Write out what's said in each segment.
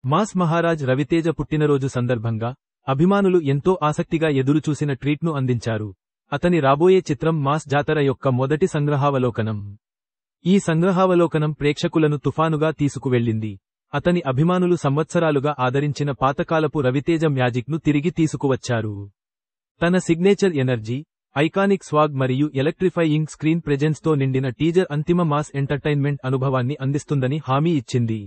Mass Maharaj Raviteja పుట్టినరోజు సందర్భంగా అభిమానులు ఎంతో ఆసక్తిగా ఎదురుచూసిన ట్రీట్ను అందించారు. అతని రాబోయే చిత్రం మాస్ జాతర యొక్క మొదటి సంగ్రహావలోకనం. ఈ సంగ్రహావలోకనం ప్రేక్షకులను తుఫానుగా తీసుకువెళ్ళింది. అతని అభిమానులు సంవత్సరాలుగా ఆదరించిన పాతకాలపు రవితేజ మ్యాజిక్ను తిరిగి తీసుకువచ్చారు. తన సిగ్నేచర్ ఎనర్జీ, ఐకానిక్ స్వాగ్ మరియు ఎలక్ట్రిఫైయింగ్ స్క్రీన్ ప్రెజెన్స్తో నిండిన టీజర్ అంతిమ మాస్ ఎంటర్టైన్మెంట్ అనుభవాన్ని అందిస్తుందని హామీ ఇచ్చింది.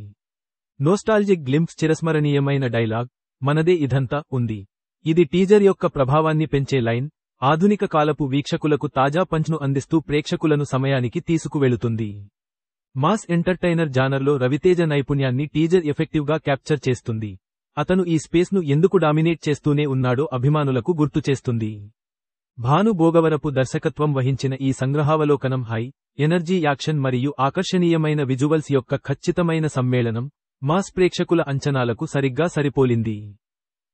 నోస్టాల్జిక్ గ్లింప్స్, చిరస్మరణీయమైన డైలాగ్, మనదే ఇదంతా ఉంది. ఇది టీజర్ యొక్క ప్రభావాన్ని పెంచే లైన్, ఆధునిక కాలపు వీక్షకులకు తాజా పంచ్ను అందిస్తూ ప్రేక్షకులను సమయానికి తీసుకువెళుతుంది. మాస్ ఎంటర్టైనర్ జానర్లో రవితేజ నైపుణ్యాన్ని టీజర్ ఎఫెక్టివ్గా క్యాప్చర్ చేస్తుంది. అతను ఈ స్పేస్ను ఎందుకు డామినేట్ చేస్తూనే ఉన్నాడో అభిమానులకు గుర్తుచేస్తుంది. భాను భోగవరపు దర్శకత్వం వహించిన ఈ సంగ్రహావలోకనం హై ఎనర్జీ యాక్షన్ మరియు ఆకర్షణీయమైన విజువల్స్ యొక్క ఖచ్చితమైన సమ్మేళనం, మాస్ ప్రేక్షకుల అంచనాలకు సరిగ్గా సరిపోలింది.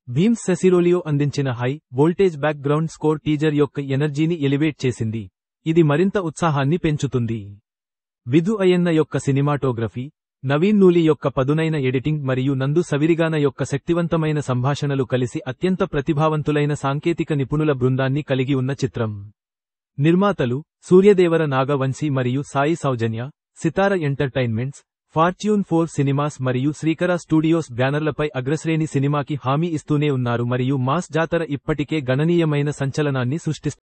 భీమ్స్ సెసిరోలియో అందించిన high voltage back ground score teaser యొక్క ఎనర్జీని ఎలివేట్ చేసింది. ఇది మరింత ఉత్సాహాన్ని పెంచుతుంది. విధు అయ్యన్న యొక్క సినిమాటోగ్రఫీ, నవీన్ నూలి యొక్క పదునైన ఎడిటింగ్ మరియు నందు సవిరిగాన యొక్క శక్తివంతమైన సంభాషణలు కలిసి అత్యంత ప్రతిభావంతులైన సాంకేతిక నిపుణుల బృందాన్ని కలిగి ఉన్న చిత్రం. నిర్మాతలు సూర్యదేవర నాగవంశీ మరియు సాయి సౌజన్య, సితార ఎంటర్టైన్మెంట్స్, ఫార్చ్యూన్ 4 సినిమాస్ మరియు శ్రీకర స్టూడియోస్ బ్యానర్లపై అగ్రశ్రేణి సినిమాకి హామీ ఇస్తూనే ఉన్నారు మరియు మాస్ జాతర ఇప్పటికే గణనీయమైన సంచలనాన్ని సృష్టిస్తుంది.